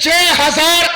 6000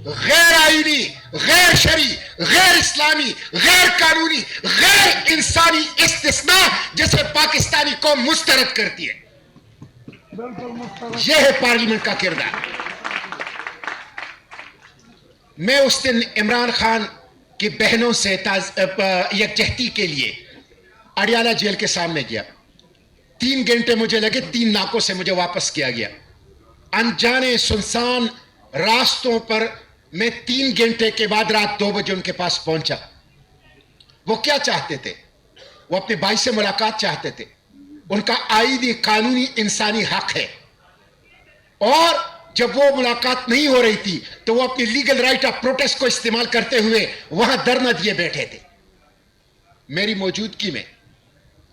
غیر آئینی، غیر شرعی، غیر اسلامی، غیر قانونی، غیر انسانی استثناء جسے پاکستانی قوم مسترد کرتی ہے. یہ ہے پارلیمنٹ کا کردار. میں اس دن عمران خان کی بہنوں سے یکجہتی کے لیے اڈیالہ جیل کے سامنے گیا. 3 گھنٹے مجھے لگے، 3 ناکوں سے مجھے واپس کیا گیا. انجانے سنسان راستوں پر میں 3 گھنٹے کے بعد رات 2 بجے ان کے پاس پہنچا. وہ کیا چاہتے تھے؟ وہ اپنے بھائی سے ملاقات چاہتے تھے. ان کا آئینی قانونی انسانی حق ہے، اور جب وہ ملاقات نہیں ہو رہی تھی تو وہ اپنی لیگل رائٹ آف پروٹیسٹ کو استعمال کرتے ہوئے وہاں دھرنا دیے بیٹھے تھے. میری موجودگی میں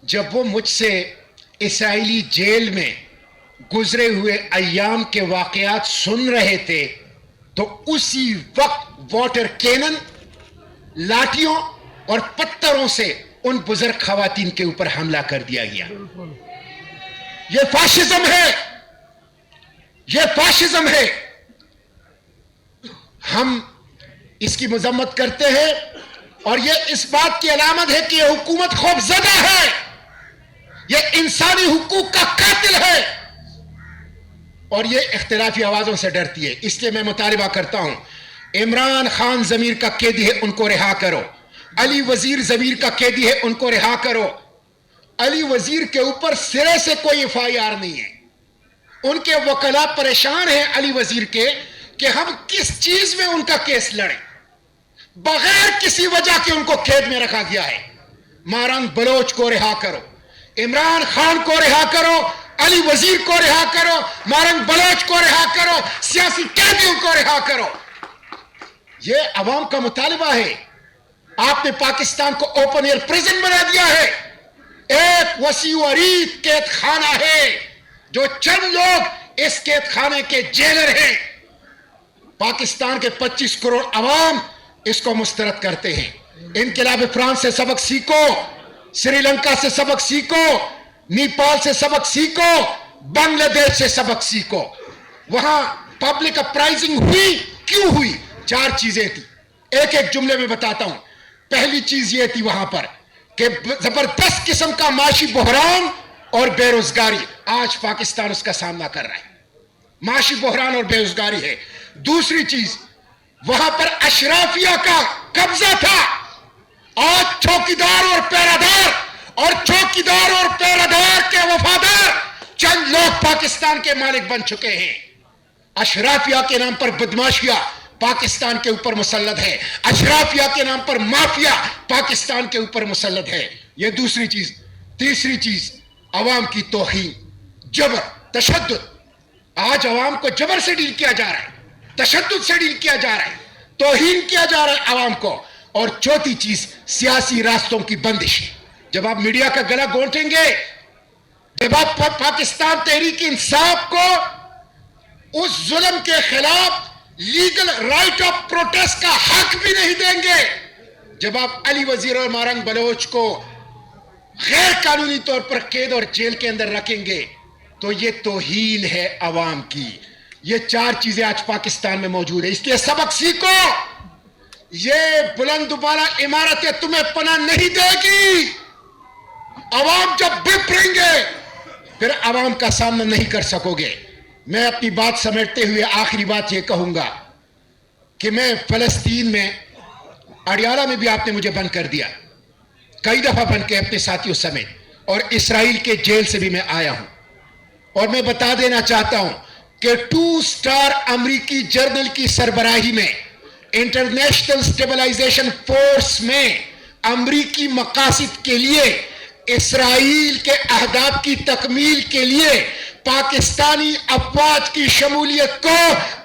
جب وہ مجھ سے اسرائیلی جیل میں گزرے ہوئے ایام کے واقعات سن رہے تھے تو اسی وقت واٹر کینن، لاٹھیوں اور پتھروں سے ان بزرگ خواتین کے اوپر حملہ کر دیا گیا. یہ فاشزم ہے، یہ فاشزم ہے. ہم اس کی مذمت کرتے ہیں، اور یہ اس بات کی علامت ہے کہ یہ حکومت خوفزدہ ہے، یہ انسانی حقوق کا قاتل ہے، اور یہ اختلافی آوازوں سے ڈرتی ہے. اس لیے میں مطالبہ کرتا ہوں، عمران خان ضمیر کا قیدی ہے، ان کو رہا کرو. علی وزیر ضمیر کا قیدی ہے، ان کو رہا کرو. علی وزیر کے اوپر سرے سے کوئی FIR نہیں ہے. ان کے وکلاء پریشان ہیں علی وزیر کے کہ ہم کس چیز میں ان کا کیس لڑیں. بغیر کسی وجہ کے ان کو قید میں رکھا گیا ہے. مارنگ بلوچ کو رہا کرو، عمران خان کو رہا کرو، علی وزیر کو رہا کرو، مارنگ بلوچ کو رہا کرو، سیاسی قیدیوں کو رہا کرو. یہ عوام کا مطالبہ ہے. آپ نے پاکستان کو اوپن ایئر پریزن بنا دیا ہے. ایک وسیع و عریض قید خانہ ہے جو چند لوگ اس قید خانے کے جیلر ہیں. پاکستان کے 25 کروڑ عوام اس کو مسترد کرتے ہیں. انقلاب فرانس سے سبق سیکھو، سری لنکا سے سبق سیکھو، نیپال سے سبق سیکھو، بنگلہ دیش سے سبق سیکھو. وہاں پبلک اپرائزنگ ہوئی، کیوں ہوئی؟ 4 چیزیں تھی. ایک ایک جملے میں بتاتا ہوں. پہلی چیز یہ تھی وہاں پر کہ زبردست قسم کا معاشی بحران اور بے روزگاری. آج پاکستان اس کا سامنا کر رہا ہے. معاشی بحران اور بے روزگاری ہے. دوسری چیز، وہاں پر اشرافیہ کا قبضہ تھا. آج چوکیدار اور پیرادار، اور چوکیدار اور پیرادار کے وفادار چند لوگ پاکستان کے مالک بن چکے ہیں. اشرافیہ کے نام پر بدماشیہ پاکستان کے اوپر مسلط ہے. اشرافیہ کے نام پر مافیا پاکستان کے اوپر مسلط ہے. یہ دوسری چیز. تیسری چیز، عوام کی توہین، جبر، تشدد. آج عوام کو جبر سے ڈیل کیا جا رہا ہے، تشدد سے ڈیل کیا جا رہا ہے، توہین کیا جا رہا ہے عوام کو. اور چوتھی چیز، سیاسی راستوں کی بندش. جب آپ میڈیا کا گلا گھونٹیں گے، جب آپ پاکستان تحریک انصاف کو اس ظلم کے خلاف لیگل رائٹ آف پروٹیسٹ کا حق بھی نہیں دیں گے، جب آپ علی وزیر اور مارنگ بلوچ کو غیر قانونی طور پر قید اور جیل کے اندر رکھیں گے، تو یہ توہین ہے عوام کی. یہ 4 چیزیں آج پاکستان میں موجود ہیں. اس لیے سبق سیکھو. یہ بلند بالا عمارتیں تمہیں پناہ نہیں دے گی. عوام جب بپریں گے پھر عوام کا سامنا نہیں کر سکو گے. میں اپنی بات سمیٹتے ہوئے آخری بات یہ کہوں گا کہ میں فلسطین میں، اڈیالہ میں بھی آپ نے مجھے بند کر دیا کئی دفعہ بند کے اپنے ساتھیوں سمیت، اور اسرائیل کے جیل سے بھی میں آیا ہوں. اور میں بتا دینا چاہتا ہوں کہ 2 اسٹار امریکی جرنل کی سربراہی میں انٹرنیشنل اسٹیبلائزیشن فورس میں امریکی مقاصد کے لیے، اسرائیل کے اہداف کی تکمیل کے لیے پاکستانی افواج کی شمولیت کو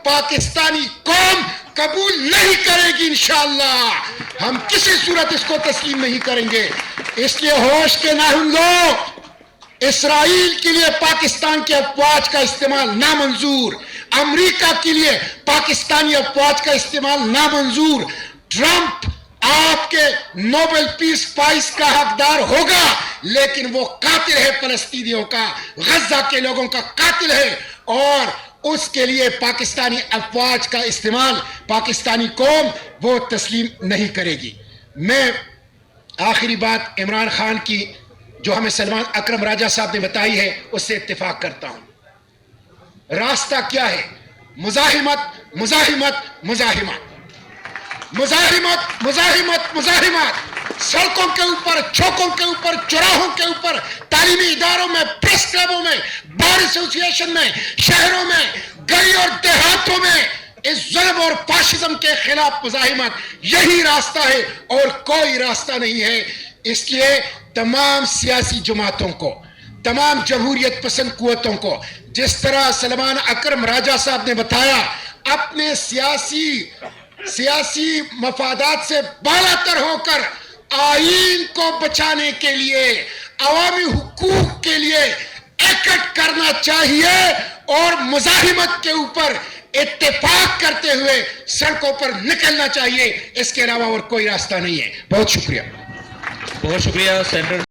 پاکستانی قوم قبول نہیں کرے گی. انشاءاللہ ہم کسی صورت اس کو تسلیم نہیں کریں گے. اس لیے ہوش کے ناخن لو. اسرائیل کے لیے پاکستان کی افواج کا استعمال نامنظور، امریکہ کے لیے پاکستانی افواج کا استعمال نامنظور. ٹرمپ آپ کے نوبل پیس پرائز کا حقدار ہوگا، لیکن وہ قاتل ہے فلسطینیوں کا، غزہ کے لوگوں کا قاتل ہے، اور اس کے لیے پاکستانی افواج کا استعمال پاکستانی قوم وہ تسلیم نہیں کرے گی. میں آخری بات عمران خان کی جو ہمیں سلمان اکرم راجہ صاحب نے بتائی ہے اس سے اتفاق کرتا ہوں. راستہ کیا ہے؟ مزاحمت مزاحمت مزاحمت مزاحمت مزاحمت مزاحمت. سڑکوں کے اوپر، چوکوں کے اوپر، چوراہوں کے اوپر، تعلیمی اداروں میں، پریس کلبوں میں، بار ایسوسییشن میں، شہروں میں، گلی اور دیہاتوں میں اس ظلم اور فاشزم کے خلاف مزاحمت. یہی راستہ ہے اور کوئی راستہ نہیں ہے. اس لیے تمام سیاسی جماعتوں کو، تمام جمہوریت پسند قوتوں کو، جس طرح سلمان اکرم راجہ صاحب نے بتایا، اپنے سیاسی مفادات سے بالا تر ہو کر آئین کو بچانے کے لیے، عوامی حقوق کے لیے ایکٹ کرنا چاہیے اور مزاحمت کے اوپر اتفاق کرتے ہوئے سڑکوں پر نکلنا چاہیے. اس کے علاوہ اور کوئی راستہ نہیں ہے. بہت شکریہ. بہت شکریہ سینیٹر